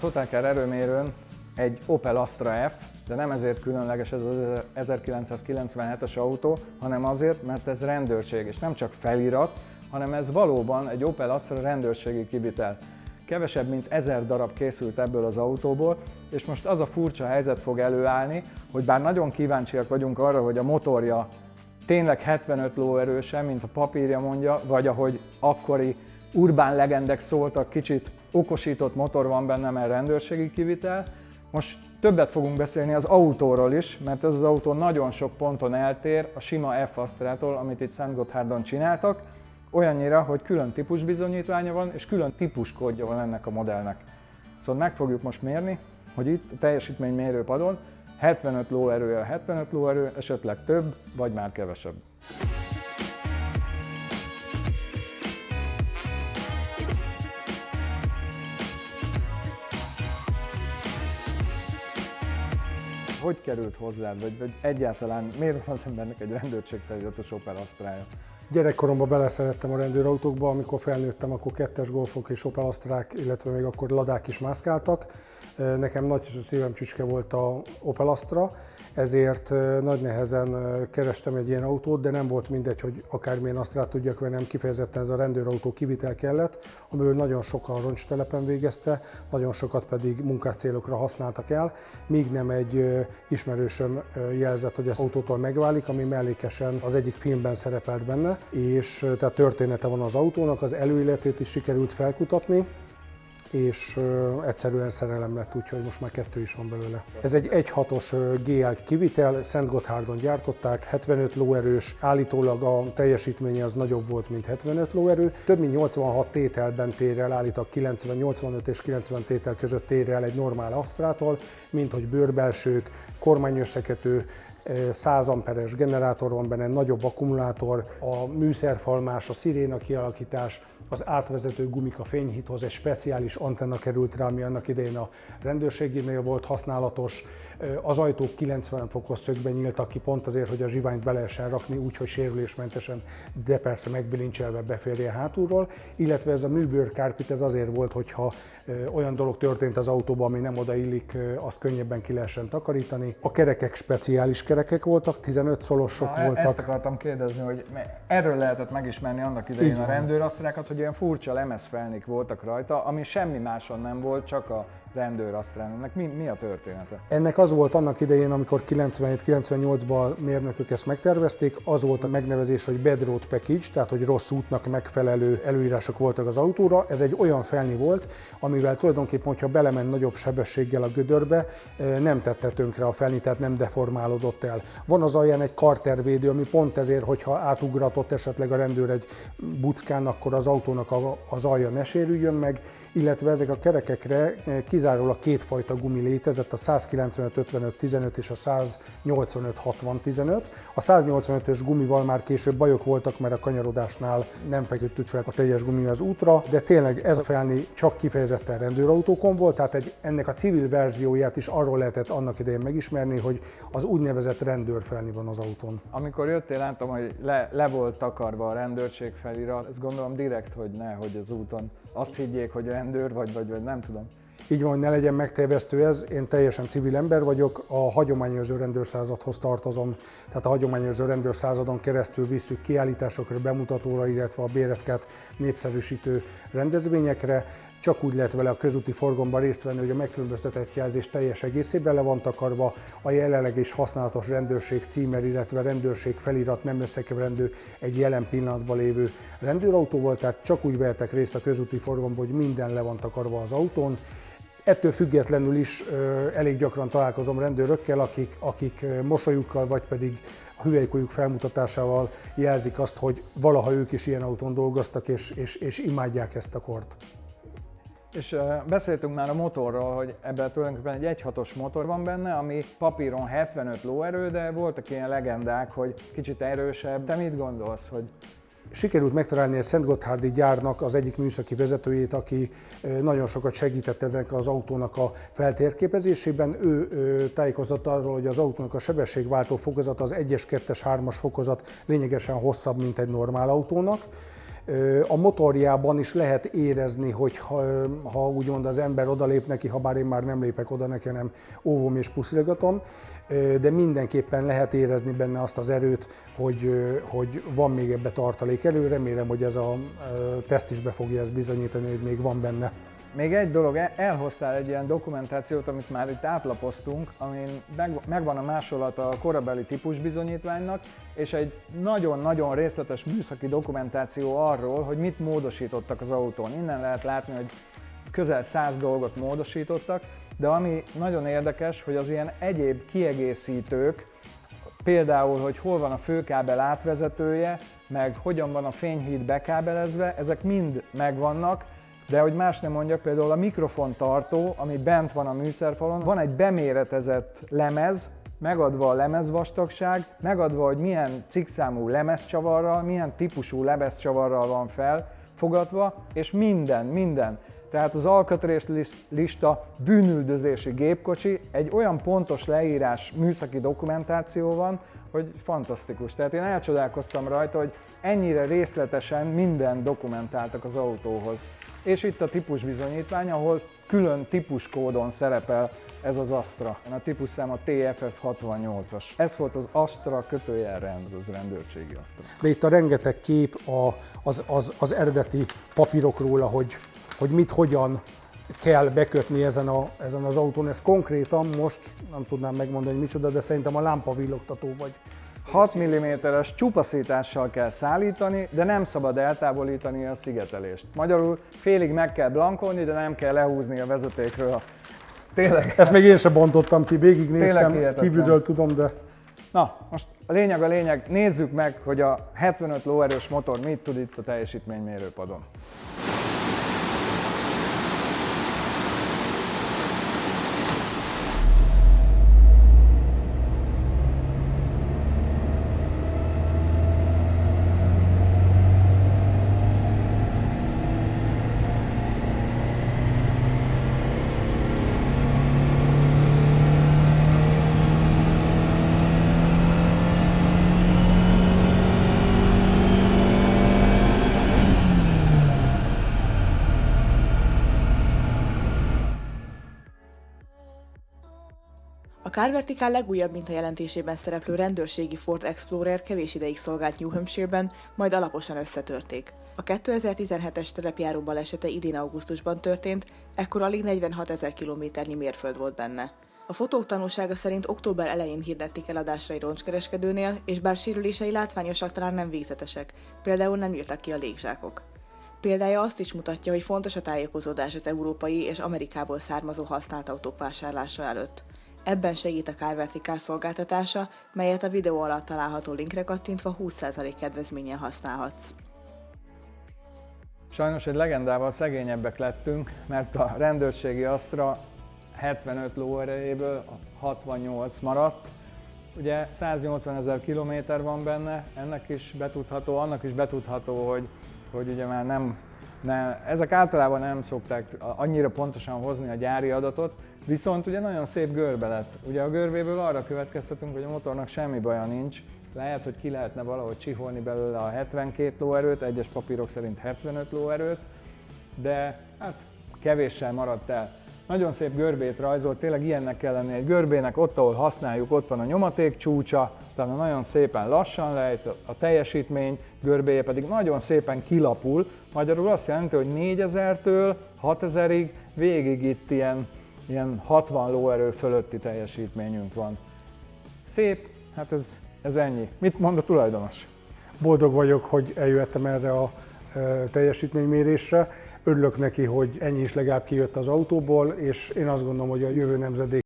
Totalcar erőmérőn egy Opel Astra F, de nem ezért különleges ez az 1997-es autó, hanem azért, mert ez rendőrség, és nem csak felirat, hanem ez valóban egy Opel Astra rendőrségi kivitel. Kevesebb mint 1000 darab készült ebből az autóból, és most az a furcsa helyzet fog előállni, hogy bár nagyon kíváncsiak vagyunk arra, hogy a motorja tényleg 75 lóerőse, mint a papírja mondja, vagy ahogy akkori urbán legendek szóltak, kicsit okosított motor van benne, mert rendőrségi kivitel. Most többet fogunk beszélni az autóról is, mert ez az autó nagyon sok ponton eltér a sima F-Astrától, amit itt Szentgotthárdon csináltak, olyannyira, hogy külön típusbizonyítványa van, és külön típuskódja van ennek a modellnek. Szóval meg fogjuk most mérni, hogy itt a teljesítménymérőpadon 75 lóerő a 75 lóerő, esetleg több, vagy már kevesebb. Hogy került hozzád, vagy egyáltalán miért van az embernek egy rendőrségfeliratos Opel Astrája? Gyerekkoromban beleszerettem a rendőrautókba, amikor felnőttem, akkor kettes Golfok és Opel Astrák, illetve még akkor Ladák is mászkáltak. Nekem nagy szívem csücske volt a Opel Astra, ezért nagy nehezen kerestem egy ilyen autót, de nem volt mindegy, hogy akármilyen Astrát tudjak venni, nem kifejezetten ez a rendőrautó kivitel kellett, amiből nagyon sokan roncstelepen végezte, nagyon sokat pedig munkás célokra használtak el, míg nem egy ismerősöm jelzett, hogy ez autótól megválik, ami mellékesen az egyik filmben szerepelt benne, és tehát története van az autónak, az előéletét is sikerült felkutatni, és egyszerűen szerelem lett, úgyhogy most már 2 is van belőle. Ez egy 1.6-os GL kivitel, Szentgotthárdon gyártották, 75 lóerős, állítólag a teljesítménye az nagyobb volt, mint 75 lóerő. Több mint 86 tételben tér el, állítólag 90, 85 és 90 tétel között tér el egy normál Astrától, mint hogy bőrbelsők, kormányösszekötő, 100 amperes generátor van benne, nagyobb akkumulátor, a műszerfalmás, a sziréna kialakítás, az átvezető gumika fényhithoz egy speciális antenna került rá, ami annak idején a rendőrségénél volt használatos. Az ajtók 90 fokos szögben nyíltak ki, pont azért, hogy a zsiványt be lehessen rakni, úgyhogy sérülésmentesen, de persze megbilincselve beférje hátulról. Illetve ez a műbőrkárpit, ez azért volt, hogyha olyan dolog történt az autóban, ami nem odaillik, azt könnyebben ki lehessen takarítani. A kerekek speciális kerekek voltak, 15 szolosok voltak. Ezt akartam kérdezni, hogy erről lehetett megismerni annak idején a rendőrasztrákat, hogy olyan furcsa lemezfelnik voltak rajta, ami semmi máson nem volt, csak a rendőrasztrán. Ennek mi a története? Ennek az volt annak idején, amikor 97-98-ban a mérnökök ezt megtervezték, az volt a megnevezés, hogy Bad Road Package, tehát hogy rossz útnak megfelelő előírások voltak az autóra. Ez egy olyan felni volt, amivel tulajdonképpen, hogyha belement nagyobb sebességgel a gödörbe, nem tette tönkre a felni, tehát nem deformálódott el. Van az alján egy kartervédő, ami pont ezért, hogyha átugratott esetleg a rendőr egy buckán, akkor az autónak az alja ne sérüljön meg, illetve ezek a kerekekre kizárólag kétfajta gumi létezett, a 195-55-15 és a 185-60-15. A 185-ös gumival már később bajok voltak, mert a kanyarodásnál nem feküdt fel a teljes gumi az útra, de tényleg ez a felni csak kifejezetten rendőrautókon volt, tehát ennek a civil verzióját is arról lehetett annak idején megismerni, hogy az úgynevezett rendőrfelni van az autón. Amikor jöttél, láttam, hogy le volt takarva a rendőrség felirat, ezt gondolom direkt, hogy nehogy az úton azt higgyék, hogy rendőr vagy nem tudom. Így van, hogy ne legyen megtévesztő ez, én teljesen civil ember vagyok, a hagyományőrző rendőrszázadhoz tartozom, tehát a hagyományőrző rendőrszázadon keresztül visszük kiállításokra, bemutatóra, illetve a BRFK-t népszerűsítő rendezvényekre. Csak úgy lehet vele a közúti forgalomban részt venni, hogy a megkülönböztetett jelzés teljes egészében le van takarva, a jelenleg is használatos rendőrség címer, illetve rendőrség felirat nem összekeverendő egy jelen pillanatban lévő rendőrautóval, tehát csak úgy vehetek részt a közúti forgalomban, hogy minden le van takarva az autón. Ettől függetlenül is elég gyakran találkozom rendőrökkel, akik mosolyukkal vagy pedig a hüvelykujjuk felmutatásával jelzik azt, hogy valaha ők is ilyen autón dolgoztak és imádják ezt a kort. És beszéltünk már a motorról, hogy ebben tulajdonképpen egy 1.6-os motor van benne, ami papíron 75 lóerő, de voltak ilyen legendák, hogy kicsit erősebb. Te mit gondolsz, hogy... Sikerült megtalálni egy szentgotthárdi gyárnak az egyik műszaki vezetőjét, aki nagyon sokat segített ennek az autónak a feltérképezésében. Ő tájékozott arról, hogy az autónak a sebességváltó fokozat, az 1-es, 2-es, 3-as fokozat lényegesen hosszabb, mint egy normál autónak. A motorjában is lehet érezni, hogy ha úgymond az ember odalép neki, ha bár én már nem lépek oda neki, hanem óvom és puszilgatom, de mindenképpen lehet érezni benne azt az erőt, hogy van még ebbe tartalék elő. Remélem, hogy ez a teszt is be fogja ezt bizonyítani, hogy még van benne. Még egy dolog, elhoztál egy ilyen dokumentációt, amit már itt átlapoztunk, amin megvan a másolata a korabeli típusbizonyítványnak, és egy nagyon-nagyon részletes műszaki dokumentáció arról, hogy mit módosítottak az autón. Innen lehet látni, hogy közel 100 dolgot módosítottak, de ami nagyon érdekes, hogy az ilyen egyéb kiegészítők, például, hogy hol van a főkábel átvezetője, meg hogyan van a fényhíd bekábelezve, ezek mind megvannak, de hogy más nem mondjak, például a mikrofontartó, ami bent van a műszerfalon, van egy beméretezett lemez, megadva a lemezvastagság, megadva, hogy milyen cikkszámú lemezcsavarral, milyen típusú lemezcsavarral van felfogatva, és minden. Tehát az alkatrészlista bűnüldözési gépkocsi egy olyan pontos leírás, műszaki dokumentáció van, hogy fantasztikus. Tehát én elcsodálkoztam rajta, hogy ennyire részletesen mindent dokumentáltak az autóhoz. És itt a típusbizonyítvány, ahol külön típuskódon szerepel ez az Astra. A típusszám a TFF68-as. Ez volt az Astra /Renz, az rendőrségi Astra. De itt a rengeteg kép az eredeti papírokról, hogy mit, hogyan kell bekötni ezen az autón. Ez konkrétan most, nem tudnám megmondani, hogy micsoda, de szerintem a lámpavillogtató vagy. 6 mm-es csupaszítással kell szállítani, de nem szabad eltávolítani a szigetelést. Magyarul félig meg kell blankolni, de nem kell lehúzni a vezetékről. Tényleg. Ezt még én sem bontottam ki, végignéztem, kívülről tudom, de... Na, most a lényeg, nézzük meg, hogy a 75 lóerős motor mit tud itt a teljesítménymérőpadon. A Car Vertical legújabb mintajelentésében szereplő rendőrségi Ford Explorer kevés ideig szolgált New Hampshire-ben, majd alaposan összetörték. A 2017-es terepjáró balesete idén augusztusban történt, ekkor alig 46 000 kilométernyi mérföld volt benne. A fotók tanúsága szerint október elején hirdették eladásra egy roncskereskedőnél, és bár sérülései látványosak, talán nem végzetesek, például nem írtak ki a légzsákok. Példája azt is mutatja, hogy fontos a tájékozódás az európai és Amerikából származó használt autók vásárlása előtt. Ebben segít a Car Vertical szolgáltatása, melyet a videó alatt található linkre kattintva 20% kedvezménnyel használhatsz. Sajnos egy legendával szegényebbek lettünk, mert a rendőrségi Astra 75 lóerejéből 68 maradt. Ugye 180 000 kilométer van benne, ennek is betudható, annak is betudható, hogy ugye már ezek általában nem szokták annyira pontosan hozni a gyári adatot, viszont ugye nagyon szép görbe lett. Ugye a görbéből arra következtetünk, hogy a motornak semmi baja nincs. Lehet, hogy ki lehetne valahogy csiholni belőle a 72 lóerőt, egyes papírok szerint 75 lóerőt, de hát kevéssel maradt el. Nagyon szép görbét rajzolt, tényleg ilyennek kell lenni egy görbének, ott ahol használjuk, ott van a nyomaték csúcsa, utána nagyon szépen lassan lejt, a teljesítmény görbéje pedig nagyon szépen kilapul. Magyarul azt jelenti, hogy 4000-től 6000-ig végig itt ilyen 60 lóerő fölötti teljesítményünk van. Szép, hát ez ennyi. Mit mond a tulajdonos? Boldog vagyok, hogy eljöttem erre a teljesítménymérésre. Örülök neki, hogy ennyi is legalább kijött az autóból, és én azt gondolom, hogy a jövő nemzedék